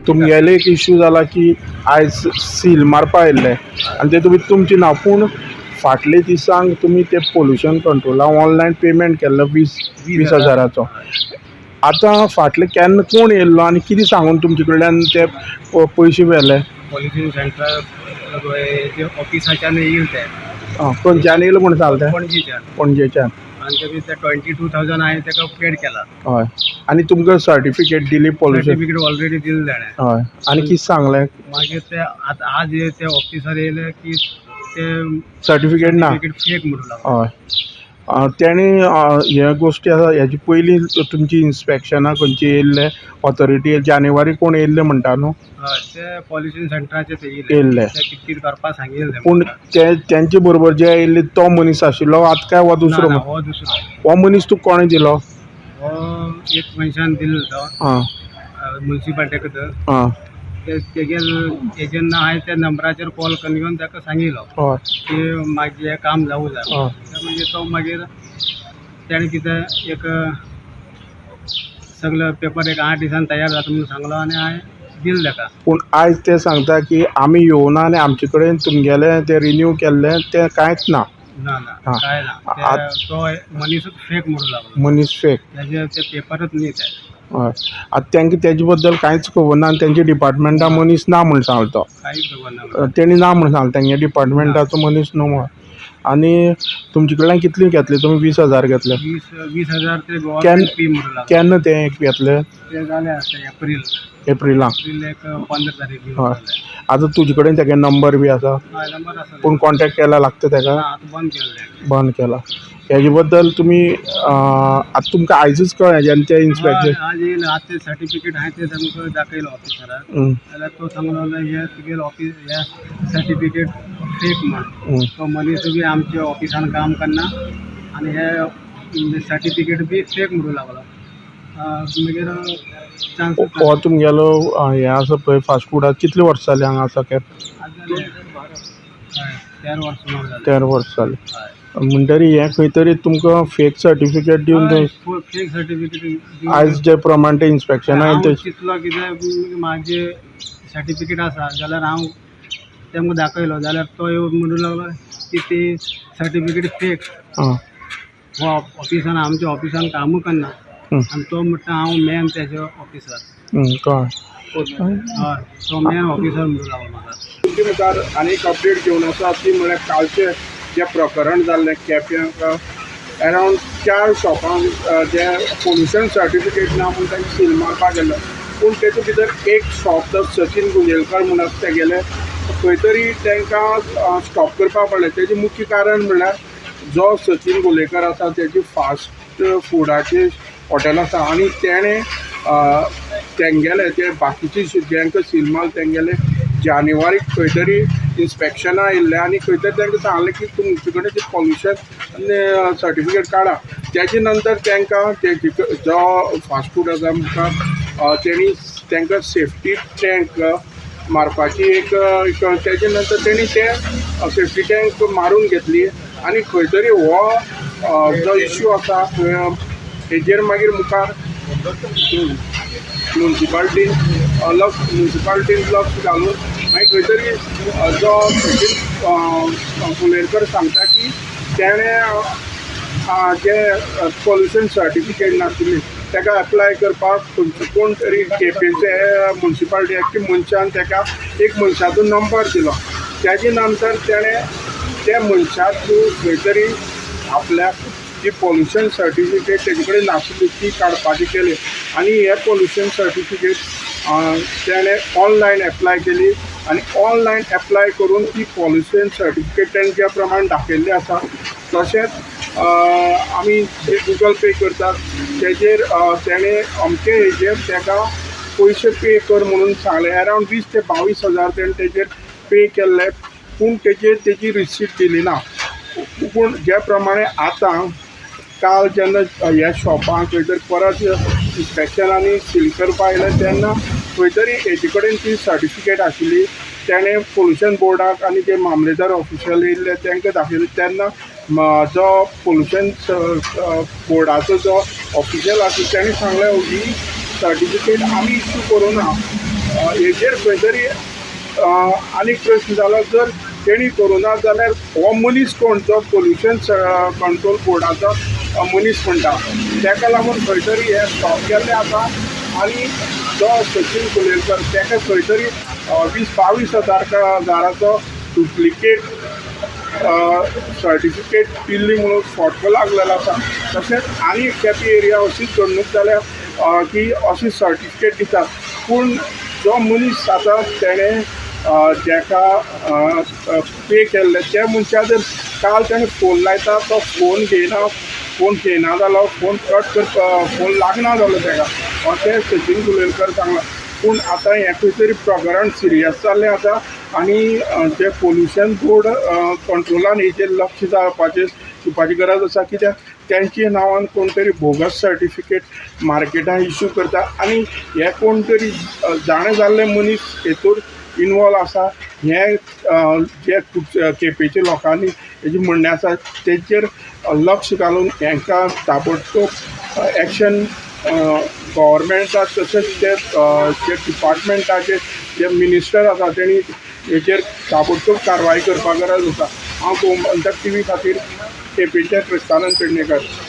तुमगेले एक इश्यू जाला की आयज सील मारपा येयल्ले आनी ते तुमचें नांव पूण फाटले दिसांक तुमी ते पोल्युशन कंट्रोलाक ऑनलायन पेमेंट केल्लो 20,000 आतां फाटले केन्ना कोण येयल्लो आनी कितें सांगून तुमचे कडल्यान ते पयशे व्हेले? पॉल्युशन सेंटर ते ऑफिसाच्यान येईल ते खंयच्यान येयलो म्हण सांगले पणजीच्यान पणजेच्यान आनी तेमी ते 22,000 हांवें ताका पेड केला. हय आनी तुमकां सर्टिफिकेट दिली पोल्युशन? सर्टिफिकेट ऑलरेडी दिलें ताणें. हय आनी कितें सांगलें? मागीर ते आज ते ऑफिसर येयले की ते सर्टिफिकेट ना फेक म्हणून लागलो. हय तेणी ह्या गोश्टी आसा हेजी पयलीं तुमची इन्स्पेक्शनां खंयची येयल्ले ऑथॉरिटी जानेवारी कोण येयल्ले म्हणटा न्हू? हय ते पॉल्युशन सेंटराचे ते येयल्ले. ते कितें कितें करपा सांगिल्लें. पूण तेंचे बरोबर जे येयल्ले तो मनीस आशिल्लो आतां काय हो दुसरो? हो दुसरो. हो मनीस तुका कोणें दिलो? हो एक मनशान दिल्लो तो आं म्युन्सिपाल्टीक आं तेगेल एजंट हांवें त्या नंबराचेर कॉल करून घेवन ताका सांगिल्लो हय की मागीर हें काम जावूं जाय. हय म्हणजे तो मागीर तेणें कितें एक सगळो पेपर एक 8 दिसान तयार जाता म्हणून सांगलो आनी हांवें दिलें ताका. पूण आयज ते सांगता की आमी येवना आनी आमचे कडेन तुमगेलें ते रिन्यू केल्लें तें कांयच ना. ना हां. काय ना तो मनीसूच फेक म्हणून लागलो. मनीस फेक. तेजे ते पेपरच न्ही ते. हय आतां तेंकां तेजे बद्दल कांयच खबर ना आनी तेंच्या डिपार्टमेंटा मनीस ना म्हूण सांगलो तो. कांयच खबर ना. तेणी ना म्हूण सांगलें तेंगे डिपार्टमेंटाचो मनीस न्हू म्हूण. आनी तुमचे कडल्यान कितले घेतले तुमी? 20,000 घेतले? 20,000 ते गव्हर्नमेंट फी म्हणून लागलो. केन्ना ते घेतले? ते जाले आसता एप्रिलाक. एप्रील एक 15 तारीख बी हय जाले. आतां तुजे कडेन तेगे नंबर बी आसा? हय नंबर आसा. पूण कॉन्टेक्ट केला लागता तेका? आतां बंद केलें. बंद केला. हेजे बद्दल तुमी आतां तुमकां आयजूच कळ्ळें जेन्ना ते इन्स्पेक्शन? आज येयलें आज ते सर्टिफिकेट हांवें ते तांकां दाखयलो ऑफिसराक. जाल्यार तो सांगलो हे तुगेलें ऑफिस हे सर्टिफिकेट फेक म्हण. तो मनीस बी आमच्या ऑफिसान काम करना आनी हे सर्टिफिकेट बी फेक म्हणूं लागलो. मागीर चान्स हो तुमगेलो हें आसा पळय फास्ट फुडाक कितले वर्स जालीं हांगा आसा काय? 13 वर्सां 13 वर्स जालीं. म्हणटरी हें खंय तरी तुमकां फेक सर्टिफिकेट दिवन फेक सर्टिफिकेट आयज जे प्रमाण ते इन्स्पेक्शन हांव चिंतलो कितें म्हाजे सर्टिफिकेट आसा जाल्यार हांव तेमकां दाखयलो जाल्यार तो येवन म्हणूं लागलो की ती सर्टिफिकेट फेक. हो ऑफिसान आमच्या ऑफिसान काम करना आनी तो म्हणटा हांव मेन तेजो ऑफिसर. कळ्ळें. हय तो मेन ऑफिसर म्हणूं लागलो म्हाका. तुमचे मुखार आनीक अपडेट घेवन आसा ती म्हळ्यार कालचें जें प्रकरण जाल्लें केप्यांक अरावंड 4 शॉपांक जे पोल्युशन सर्टिफिकेट ना म्हूण तांकां सील मारपाक गेल्लो. पूण तेतूंत भितर एक शॉप जो सचिन गुंजेलकर म्हूण आसा ते गेले खंय तरी तांकां स्टॉप करपाक पडलें. तेजें मुख्य कारण म्हणल्यार जो सचिन गुंजेलकर आसा तेजी फास्ट फुडाची हॉटेल आसा आनी तेणें तेंगेले जे बाकीचे जेंकां सील मारले तेंगेले जानेवारीक खंय तरी इन्स्पेक्शनां येयल्ले आनी खंय तरी तांकां सांगलें की तुमचे कडेन तें पॉल्युशन सर्टिफिकेट काडा. तेजे नंतर तांकां जो फास्ट फूड आसा मुखार तेणी तांकां सेफ्टी टँक मारपाची एक तेजे नंतर तेणी ते सेफ्टी टँक मारून घेतली आनी खंय तरी हो जो इश्यू आसा हेजेर मागीर मुखार म्युन्सिपाल्टीन लक्ष घालून मागीर खंय तरी जो सचिन कुलेरकर सांगता की तेणें जे पॉल्युशन सर्टिफिकेट नाशिल्ली ताका एप्लाय करपाक खंयचो कोण तरी केपेचे म्युन्सिपाल्टी एक्टिव मनशान ताका एक मनशाचो नंबर दिलो. तेजे नंतर तेणें त्या मनशाक खंय तरी आपल्याक जी पॉल्युशन सर्टिफिकेट तेजे कडेन नाशिल्ली ती काडपाची केली आनी हे पॉल्युशन सर्टिफिकेट तेणें ऑनलायन एप्लाय केली आनी ऑनलायन एप्लाय करून ती पॉल्युशन सर्टिफिकेट तेणें ज्या प्रमाण दाखयल्लें आसा तशेंच आमी जे गुगल पे करतात तेजेर तेणें अमके हेजेर ताका पयशे पे कर म्हणून सांगलें. अरावंड 20 ते 22,000 तेणें तेजेर पे केल्ले पूण तेजी रिसीट दिली ना. पूण जे प्रमाणे आतां काल जेन्ना ह्या शॉपांक खंय तरी परत इन्स्पेक्शनांनी सील करपा येयलें तेन्ना खंय तरी हेजे कडेन ती सर्टिफिकेट आशिल्ली. तेणें पोल्युशन बोर्डाक आनी जे मामलेदार ऑफिशियल येयल्ले तांकां दाखयलें तेन्ना जो पोल्युशन बोर्डाचो जो ऑफिशियल आसा तेणें सांगलें ही सर्टिफिकेट आमी इश्यू करूना हेजेर खंय तरी आनीक प्रश्न जालो जर तेणी करुना जाल्यार हो मनीस कोण जो पोल्युशन कंट्रोल बोर्डाचो मनीस म्हणटा ताका लागून खंय तरी हें स्टॉप केल्लें आसा आनी जो सचिन कुलेकर ताका खंय तरी 20-22,000 डुप्लिकेट सर्टिफिकेट दिल्ली म्हणून फटको लागलेलो आसा तशेंच आनी एक केपी एरिया अशीच घडणूक जाल्या की अशी सर्टिफिकेट दितात पूण जो मनीस आसा तेणें जाका पे केल्ले त्या मनशा जर काल ताणें फोन लायता तो फोन घेयना जालो फोन कट करता फोन लागना जालो ताका अशें सचिन कुलेकर सांगलां पूण आतां हें खंय तरी प्रकरण सिरियस जाल्लें आसा आनी जे पोल्युशन बोर्ड कंट्रोलान हेचेर लक्ष दिवपाची गरज आसा कित्याक त्यांच्या नांवान कोण तरी बोगस सर्टिफिकेट मार्केटान इश्यू करता आनी हे कोण तरी जाणें जाल्ले मनीस हेतूर इनवॉल्व आसा हें जे केपेच्या लोकांनी हेजें म्हणणें आसा तेचेर लक्ष घालून हांकां ताबडतोब एक्शन गव्हर्मेंटा तशेंच जे डिपार्टमेंटाचे जे मिनिस्टर आसा तेणी हेचेर ताबडतोब कारवाय करपाक गरज आसा हांव गोमंतक TV खातीर केपेंचे कृष्णानंद पेडणेकर.